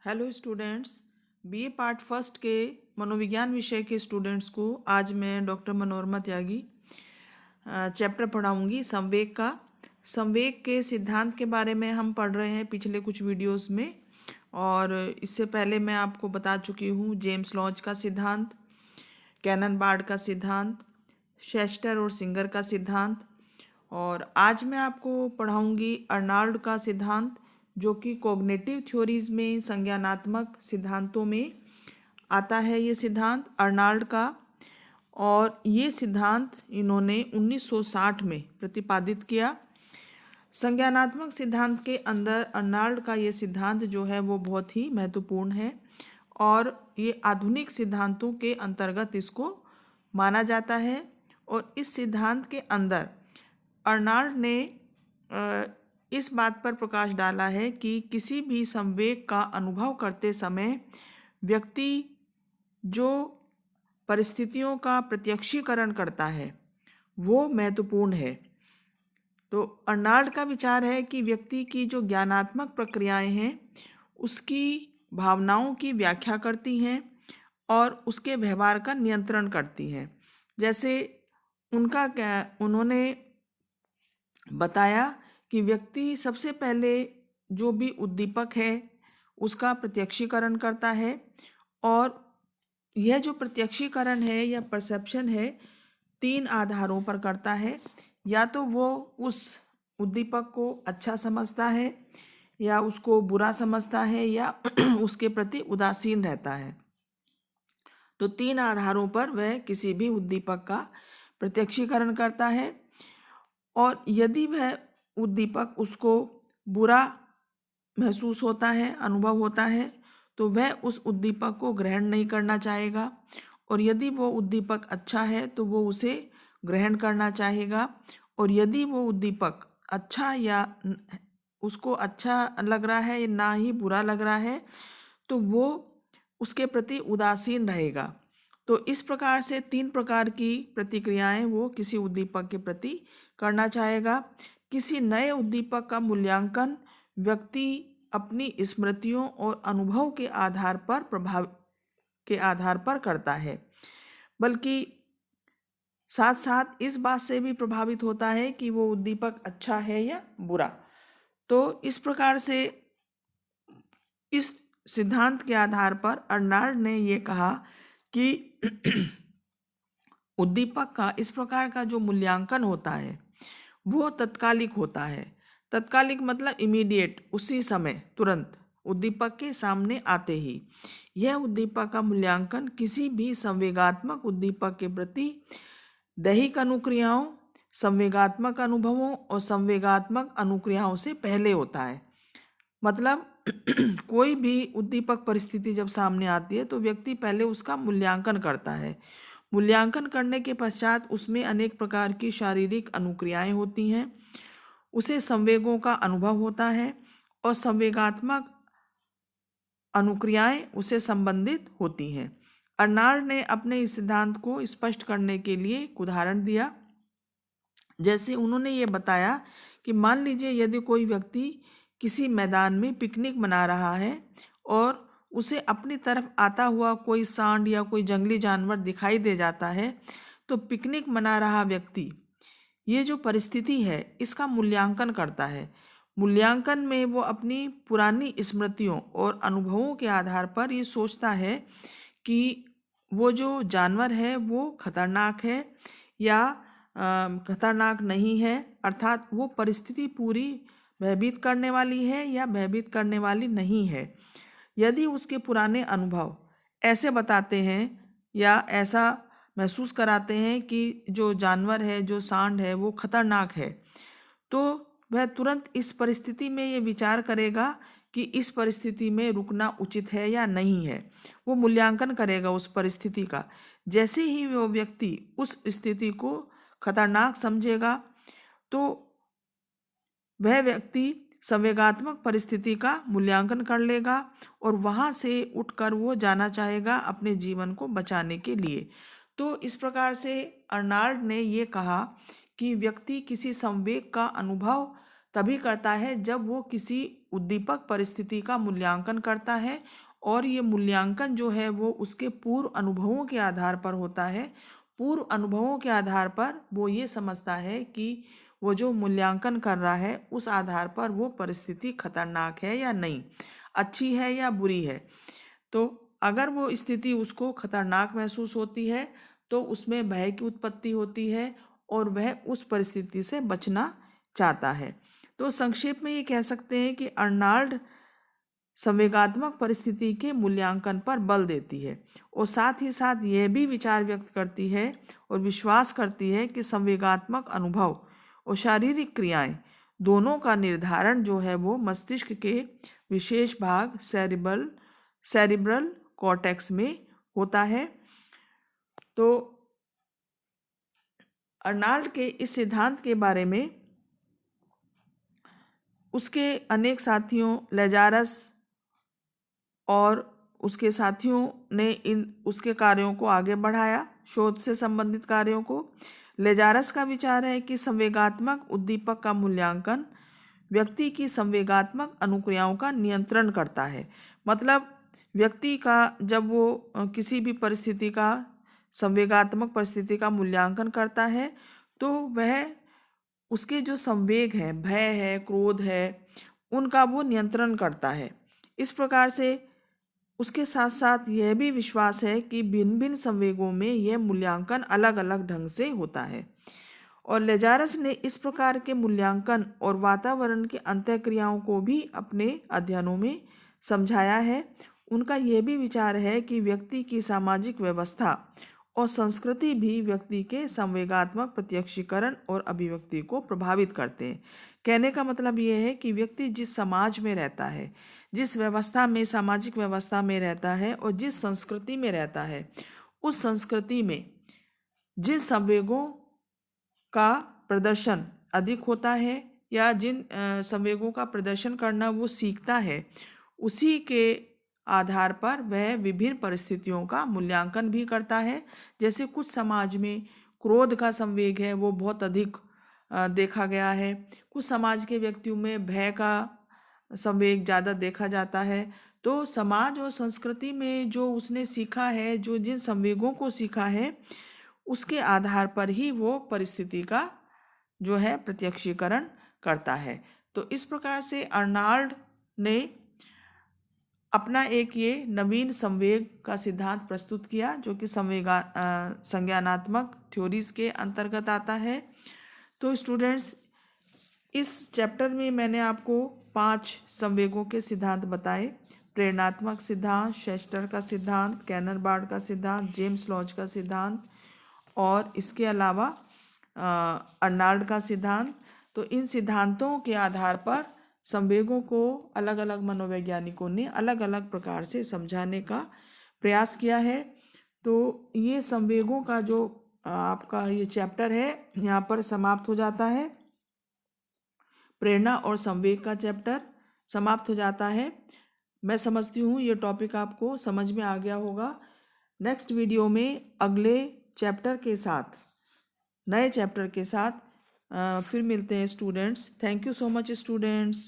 Hello students, BA part first के मनोविज्ञान विषय के स्टूडेंट्स को आज मैं डॉक्टर मनोरमा त्यागी चैप्टर पढ़ाऊंगी संवेग का। संवेग के सिद्धांत के बारे में हम पढ़ रहे हैं पिछले कुछ वीडियोस में, और इससे पहले मैं आपको बता चुकी हूँ जेम्स लॉज का सिद्धांत, कैनन बार्ड का सिद्धांत, शेस्टर और सिंगर का सिद्धांत। और आज मैं आपको पढ़ाऊंगी अर्नाल्ड का सिद्धांत, जो कि कॉग्निटिव थ्योरीज में संज्ञानात्मक सिद्धांतों में आता है। ये सिद्धांत अर्नाल्ड का, और ये सिद्धांत इन्होंने 1960 में प्रतिपादित किया। संज्ञानात्मक सिद्धांत के अंदर अर्नाल्ड का ये सिद्धांत जो है वो बहुत ही महत्वपूर्ण है, और ये आधुनिक सिद्धांतों के अंतर्गत इसको माना जाता है। और इस सिद्धांत के अंदर अर्नाल्ड ने इस बात पर प्रकाश डाला है कि किसी भी संवेग का अनुभव करते समय व्यक्ति जो परिस्थितियों का प्रत्यक्षीकरण करता है वो महत्वपूर्ण है। तो अर्नाल्ड का विचार है कि व्यक्ति की जो ज्ञानात्मक प्रक्रियाएं हैं उसकी भावनाओं की व्याख्या करती हैं और उसके व्यवहार का नियंत्रण करती हैं। जैसे उन्होंने बताया कि व्यक्ति सबसे पहले जो भी उद्दीपक है उसका प्रत्यक्षीकरण करता है, और यह जो प्रत्यक्षीकरण है या परसेप्शन है 3 आधारों पर करता है। या तो वो उस उद्दीपक को अच्छा समझता है, या उसको बुरा समझता है, या उसके प्रति उदासीन रहता है। तो 3 आधारों पर वह किसी भी उद्दीपक का प्रत्यक्षीकरण करता है। और यदि वह उद्दीपक उसको बुरा महसूस होता है, अनुभव होता है, तो वह उस उद्दीपक को ग्रहण नहीं करना चाहेगा। और यदि वो उद्दीपक अच्छा है तो वो उसे ग्रहण करना चाहेगा। और यदि वो उद्दीपक अच्छा या उसको अच्छा लग रहा है या ना ही बुरा लग रहा है तो वो उसके प्रति उदासीन रहेगा। तो इस प्रकार से 3 प्रकार की प्रतिक्रियाएं वो किसी उद्दीपक के प्रति करना चाहेगा। किसी नए उद्दीपक का मूल्यांकन व्यक्ति अपनी स्मृतियों और अनुभव के आधार पर करता है, बल्कि साथ साथ इस बात से भी प्रभावित होता है कि वो उद्दीपक अच्छा है या बुरा। तो इस प्रकार से इस सिद्धांत के आधार पर अर्नाल्ड ने ये कहा कि उद्दीपक का इस प्रकार का जो मूल्यांकन होता है वो तत्कालिक होता है। तत्कालिक मतलब इमीडिएट, उसी समय, तुरंत, उद्दीपक के सामने आते ही। यह उद्दीपक का मूल्यांकन किसी भी संवेगात्मक उद्दीपक के प्रति दैहिक अनुक्रियाओं, संवेगात्मक अनुभवों और संवेगात्मक अनुक्रियाओं से पहले होता है। मतलब कोई भी उद्दीपक परिस्थिति जब सामने आती है तो व्यक्ति पहले उसका मूल्यांकन करता है। मूल्यांकन करने के पश्चात उसमें अनेक प्रकार की शारीरिक अनुक्रियाएं होती हैं, उसे संवेगों का अनुभव होता है, और संवेगात्मक अनुक्रियाएं उसे संबंधित होती हैं। अर्नाल्ड ने अपने इस सिद्धांत को स्पष्ट करने के लिए एक उदाहरण दिया। जैसे उन्होंने ये बताया कि मान लीजिए यदि कोई व्यक्ति किसी मैदान में पिकनिक मना रहा है और उसे अपनी तरफ आता हुआ कोई सांड या कोई जंगली जानवर दिखाई दे जाता है, तो पिकनिक मना रहा व्यक्ति ये जो परिस्थिति है इसका मूल्यांकन करता है। मूल्यांकन में वो अपनी पुरानी स्मृतियों और अनुभवों के आधार पर ये सोचता है कि वो जो जानवर है वो खतरनाक है या खतरनाक नहीं है, अर्थात वो परिस्थिति पूरी भयभीत करने वाली है या भयभीत करने वाली नहीं है। यदि उसके पुराने अनुभव ऐसे बताते हैं या ऐसा महसूस कराते हैं कि जो जानवर है, जो सांड है, वो खतरनाक है, तो वह तुरंत इस परिस्थिति में ये विचार करेगा कि इस परिस्थिति में रुकना उचित है या नहीं है। वो मूल्यांकन करेगा उस परिस्थिति का। जैसे ही वो व्यक्ति उस स्थिति को खतरनाक समझेगा तो वह व्यक्ति संवेगात्मक परिस्थिति का मूल्यांकन कर लेगा और वहाँ से उठकर वो जाना चाहेगा अपने जीवन को बचाने के लिए। तो इस प्रकार से अर्नाल्ड ने ये कहा कि व्यक्ति किसी संवेग का अनुभव तभी करता है जब वो किसी उद्दीपक परिस्थिति का मूल्यांकन करता है और ये मूल्यांकन जो है वो उसके पूर्व अनुभवों के आधार पर होता है। पूर्व अनुभवों के आधार पर वो ये समझता है कि वो जो मूल्यांकन कर रहा है उस आधार पर वो परिस्थिति खतरनाक है या नहीं, अच्छी है या बुरी है। तो अगर वो स्थिति उसको खतरनाक महसूस होती है तो उसमें भय की उत्पत्ति होती है और वह उस परिस्थिति से बचना चाहता है। तो संक्षेप में ये कह सकते हैं कि अर्नाल्ड संवेगात्मक परिस्थिति के मूल्यांकन पर बल देती है और साथ ही साथ यह भी विचार व्यक्त करती है और विश्वास करती है कि संवेगात्मक अनुभव और शारीरिक क्रियाएं दोनों का निर्धारण जो है वो मस्तिष्क के विशेष भाग सेरिब्रल कॉर्टेक्स में होता है। तो अर्नाल्ड के इस सिद्धांत के बारे में उसके अनेक साथियों लेजारस और उसके साथियों ने उसके कार्यों को आगे बढ़ाया, शोध से संबंधित कार्यों को। लेजारस का विचार है कि संवेगात्मक उद्दीपक का मूल्यांकन व्यक्ति की संवेगात्मक अनुक्रियाओं का नियंत्रण करता है। मतलब व्यक्ति का जब वो किसी भी परिस्थिति का संवेगात्मक परिस्थिति का मूल्यांकन करता है तो वह उसके जो संवेग हैं, भय है, क्रोध है, उनका वो नियंत्रण करता है। इस प्रकार से उसके साथ साथ यह भी विश्वास है कि भिन्न भिन्न संवेगों में यह मूल्यांकन अलग अलग ढंग से होता है। और लेजारस ने इस प्रकार के मूल्यांकन और वातावरण की अंतःक्रियाओं को भी अपने अध्ययनों में समझाया है। उनका यह भी विचार है कि व्यक्ति की सामाजिक व्यवस्था और संस्कृति भी व्यक्ति के संवेगात्मक प्रत्यक्षीकरण और अभिव्यक्ति को प्रभावित करते हैं। कहने का मतलब यह है कि व्यक्ति जिस समाज में रहता है, जिस व्यवस्था में, सामाजिक व्यवस्था में रहता है और जिस संस्कृति में रहता है, उस संस्कृति में जिन संवेगों का प्रदर्शन अधिक होता है या जिन संवेगों का प्रदर्शन करना वो सीखता है, उसी के आधार पर वह विभिन्न परिस्थितियों का मूल्यांकन भी करता है। जैसे कुछ समाज में क्रोध का संवेग है वो बहुत अधिक देखा गया है, कुछ समाज के व्यक्तियों में भय का संवेग ज़्यादा देखा जाता है। तो समाज और संस्कृति में जो उसने सीखा है, जो जिन संवेगों को सीखा है, उसके आधार पर ही वो परिस्थिति का जो है प्रत्यक्षीकरण करता है। तो इस प्रकार से अर्नाल्ड ने अपना एक ये नवीन संवेग का सिद्धांत प्रस्तुत किया जो कि संज्ञानात्मक थ्योरीज के अंतर्गत आता है। तो स्टूडेंट्स, इस चैप्टर में मैंने आपको 5 संवेगों के सिद्धांत बताए। प्रेरणात्मक सिद्धांत, शेस्टर का सिद्धांत, कैनरबार्ड का सिद्धांत, जेम्स लॉज का सिद्धांत और इसके अलावा अर्नाल्ड का सिद्धांत। तो इन सिद्धांतों के आधार पर संवेगों को अलग अलग मनोवैज्ञानिकों ने अलग अलग प्रकार से समझाने का प्रयास किया है। तो ये संवेगों का जो आपका ये चैप्टर है यहाँ पर समाप्त हो जाता है। प्रेरणा और संवेग का चैप्टर समाप्त हो जाता है। मैं समझती हूँ ये टॉपिक आपको समझ में आ गया होगा। नेक्स्ट वीडियो में अगले चैप्टर के साथ, नए चैप्टर के साथ फिर मिलते हैं students. Thank you so much students.